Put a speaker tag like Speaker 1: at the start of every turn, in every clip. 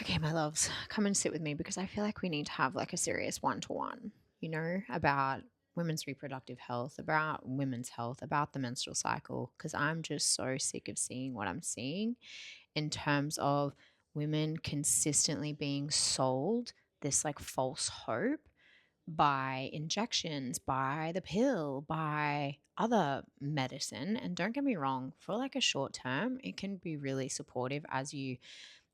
Speaker 1: Okay, my loves, come and sit with me because I feel like we need to have like a serious one-to-one, about women's reproductive health, about women's health, about the menstrual cycle, because I'm just so sick of seeing what I'm seeing in terms of women consistently being sold this like false hope by injections, by the pill, by other medicine. And don't get me wrong, for like a short term, it can be really supportive as you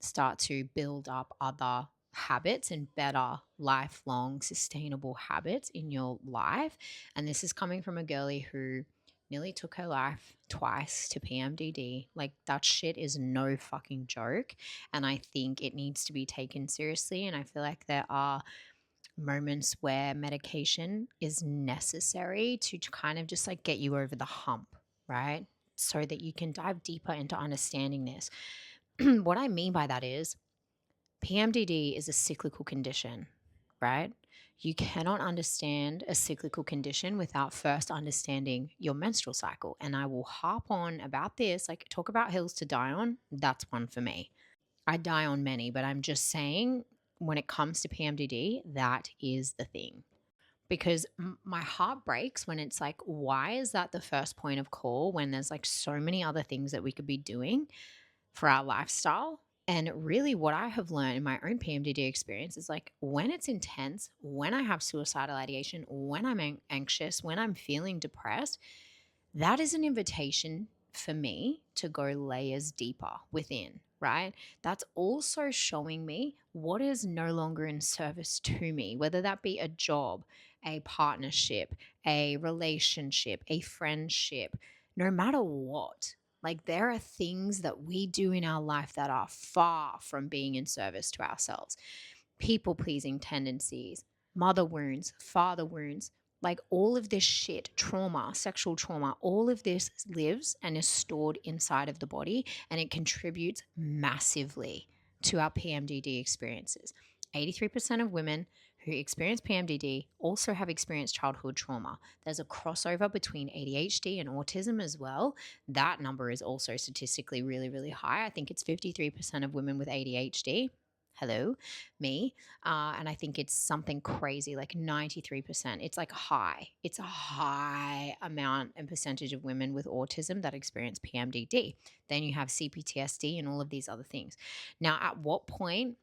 Speaker 1: start to build up other habits and better lifelong sustainable habits in your life. And this is coming from a girly who nearly took her life twice to PMDD. Like, that shit is no fucking joke. And I think it needs to be taken seriously. And I feel like there are moments where medication is necessary to kind of just like get you over the hump, right? So that you can dive deeper into understanding this. What I mean by that is PMDD is a cyclical condition, right? You cannot understand a cyclical condition without first understanding your menstrual cycle. And I will harp on about this, like talk about hills to die on. That's one for me. I die on many, but I'm just saying when it comes to PMDD, that is the thing. Because my heart breaks when it's like, why is that the first point of call when there's like so many other things that we could be doing for our lifestyle? And really, what I have learned in my own PMDD experience is like when it's intense, when I have suicidal ideation, when I'm anxious, when I'm feeling depressed, that is an invitation for me to go layers deeper within, right? That's also showing me what is no longer in service to me, whether that be a job, a partnership, a relationship, a friendship, no matter what. Like, there are things that we do in our life that are far from being in service to ourselves. People pleasing tendencies, mother wounds, father wounds, like all of this shit, trauma, sexual trauma, all of this lives and is stored inside of the body, and it contributes massively to our PMDD experiences. 83% of women who experience PMDD also have experienced childhood trauma. There's a crossover between ADHD and autism as well. That number is also statistically really, really high. I think it's 53% of women with ADHD. Hello, me. And I think it's something crazy like 93%. It's like high. It's a high amount and percentage of women with autism that experience PMDD. Then you have CPTSD and all of these other things. Now, at what point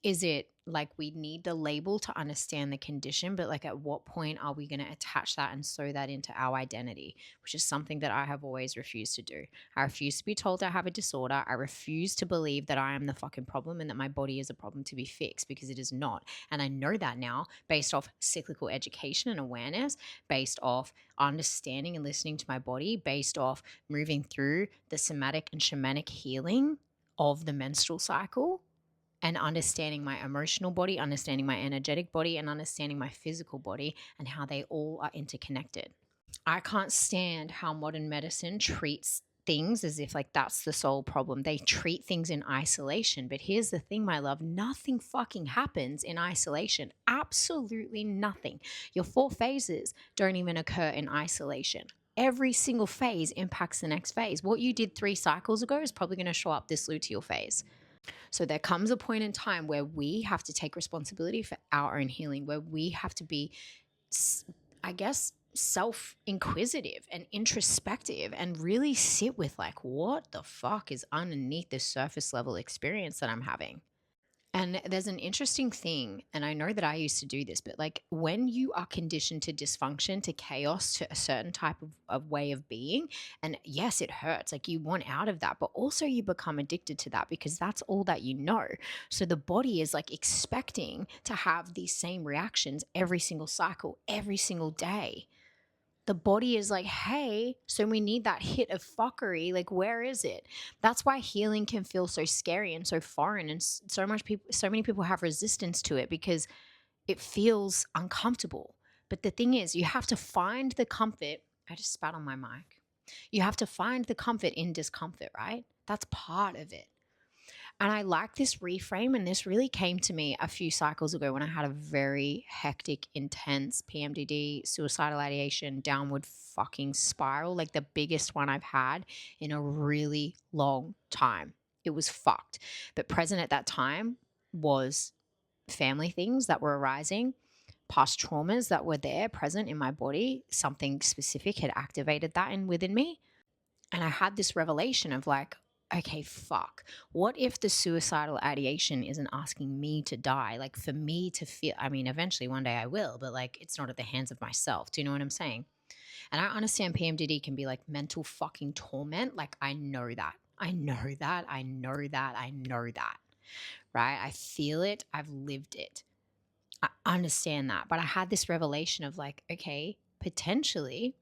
Speaker 1: is it like we need the label to understand the condition, but like at what point are we going to attach that and sew that into our identity, which is something that I have always refused to do. I refuse to be told I have a disorder. I refuse to believe that I am the fucking problem and that my body is a problem to be fixed, because it is not. And I know that now based off cyclical education and awareness, based off understanding and listening to my body, based off moving through the somatic and shamanic healing of the menstrual cycle, and understanding my emotional body, understanding my energetic body, and understanding my physical body and how they all are interconnected. I can't stand how modern medicine treats things as if like that's the sole problem. They treat things in isolation. But here's the thing, my love, nothing fucking happens in isolation. Absolutely nothing. Your 4 phases don't even occur in isolation. Every single phase impacts the next phase. What you did 3 cycles ago is probably going to show up this luteal phase. So there comes a point in time where we have to take responsibility for our own healing, where we have to be, I guess, self inquisitive and introspective and really sit with like, what the fuck is underneath this surface level experience that I'm having? And there's an interesting thing, and I know that I used to do this, but like when you are conditioned to dysfunction, to chaos, to a certain type of way of being, and yes, it hurts, like you want out of that, but also you become addicted to that because that's all that you know. So the body is like expecting to have these same reactions every single cycle, every single day. The body is like, hey, so we need that hit of fuckery. Like, where is it? That's why healing can feel so scary and so foreign, and so many people have resistance to it because it feels uncomfortable. But the thing is, you have to find the comfort. I just spat on my mic. You have to find the comfort in discomfort, right? That's part of it. And I like this reframe. And this really came to me a few cycles ago when I had a very hectic, intense PMDD, suicidal ideation, downward fucking spiral, like the biggest one I've had in a really long time. It was fucked. But present at that time was family things that were arising, past traumas that were there present in my body. Something specific had activated that within me. And I had this revelation of like, okay, fuck. What if the suicidal ideation isn't asking me to die? Like for me to feel, I mean, eventually one day I will, but like it's not at the hands of myself. Do you know what I'm saying? And I understand PMDD can be like mental fucking torment. Like I know that. I know that. I know that. I know that. Right? I feel it. I've lived it. I understand that. But I had this revelation of like, okay, potentially,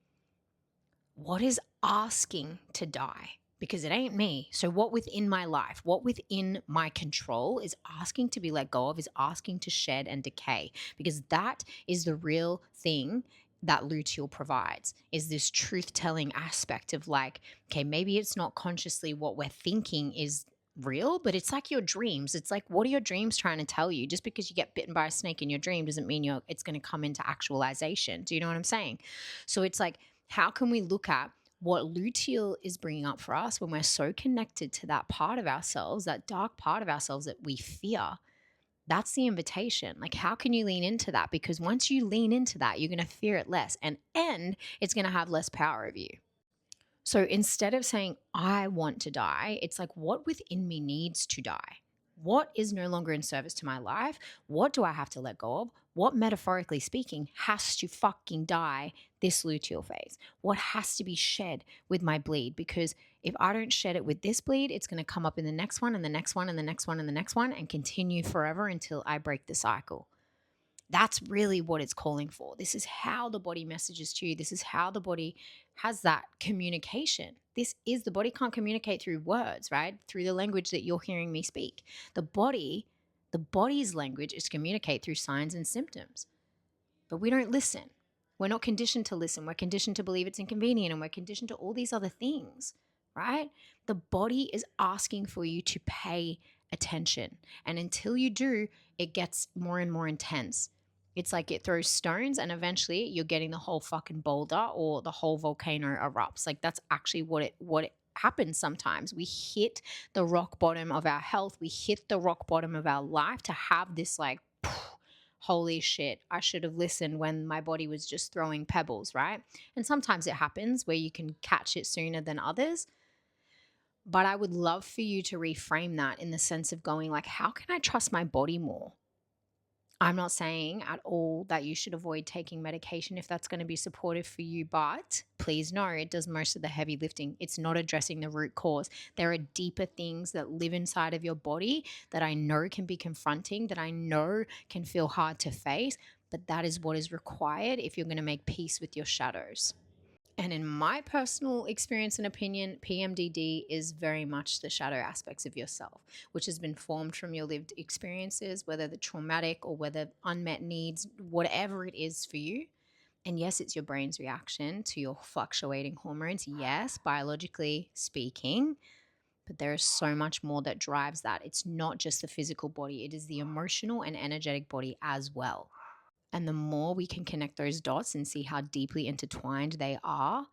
Speaker 1: what is asking to die? Because it ain't me. So, what within my life, what within my control is asking to be let go of, is asking to shed and decay? Because that is the real thing that luteal provides, is this truth telling aspect of like, okay, maybe it's not consciously what we're thinking is real, but it's like your dreams. It's like, what are your dreams trying to tell you? Just because you get bitten by a snake in your dream doesn't mean it's going to come into actualization. Do you know what I'm saying? So it's like, how can we look at what luteal is bringing up for us when we're so connected to that part of ourselves, that dark part of ourselves that we fear? That's the invitation. Like, how can you lean into that? Because once you lean into that, you're going to fear it less, and it's going to have less power of you. So instead of saying, I want to die, it's like, what within me needs to die? What is no longer in service to my life? What do I have to let go of? What, metaphorically speaking, has to fucking die this luteal phase? What has to be shed with my bleed? Because if I don't shed it with this bleed, it's going to come up in the next one and the next one and the next one and the next one and continue forever until I break the cycle. That's really what it's calling for. This is how the body messages to you. This is how the body has that communication. The body can't communicate through words, right? Through the language that you're hearing me speak. The body's language is to communicate through signs and symptoms. But we don't listen. We're not conditioned to listen. We're conditioned to believe it's inconvenient, and we're conditioned to all these other things, right? The body is asking for you to pay attention. And until you do, it gets more and more intense. It's like it throws stones, and eventually you're getting the whole fucking boulder or the whole volcano erupts. Like that's actually what it happens sometimes. We hit the rock bottom of our health. We hit the rock bottom of our life to have this like, holy shit, I should have listened when my body was just throwing pebbles, right? And sometimes it happens where you can catch it sooner than others. But I would love for you to reframe that in the sense of going like, how can I trust my body more? I'm not saying at all that you should avoid taking medication if that's going to be supportive for you, but please know it does most of the heavy lifting. It's not addressing the root cause. There are deeper things that live inside of your body that I know can be confronting, that I know can feel hard to face, but that is what is required if you're going to make peace with your shadows. And in my personal experience and opinion, PMDD is very much the shadow aspects of yourself, which has been formed from your lived experiences, whether the traumatic or whether unmet needs, whatever it is for you. And yes, it's your brain's reaction to your fluctuating hormones. Yes, biologically speaking, but there is so much more that drives that. It's not just the physical body, it is the emotional and energetic body as well. And the more we can connect those dots and see how deeply intertwined they are,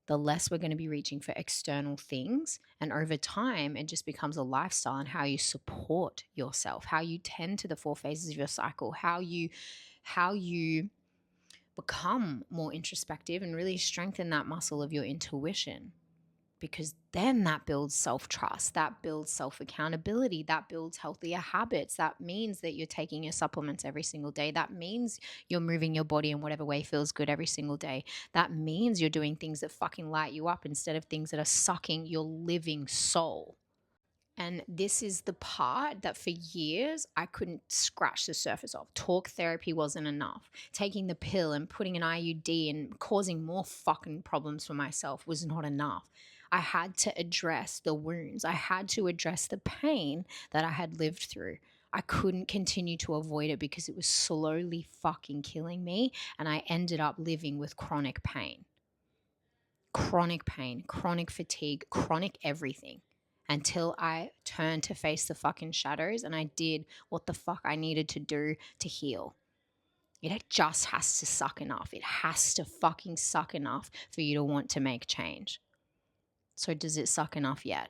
Speaker 1: the less we're going to be reaching for external things. And over time, it just becomes a lifestyle and how you support yourself, how you tend to the four phases of your cycle, how you become more introspective and really strengthen that muscle of your intuition. Because then that builds self-trust, that builds self-accountability, that builds healthier habits. That means that you're taking your supplements every single day. That means you're moving your body in whatever way feels good every single day. That means you're doing things that fucking light you up instead of things that are sucking your living soul. And this is the part that for years I couldn't scratch the surface of. Talk therapy wasn't enough. Taking the pill and putting an IUD and causing more fucking problems for myself was not enough. I had to address the wounds. I had to address the pain that I had lived through. I couldn't continue to avoid it because it was slowly fucking killing me, and I ended up living with chronic pain, chronic fatigue, chronic everything, until I turned to face the fucking shadows and I did what the fuck I needed to do to heal. It just has to suck enough. It has to fucking suck enough for you to want to make change. So does it suck enough yet?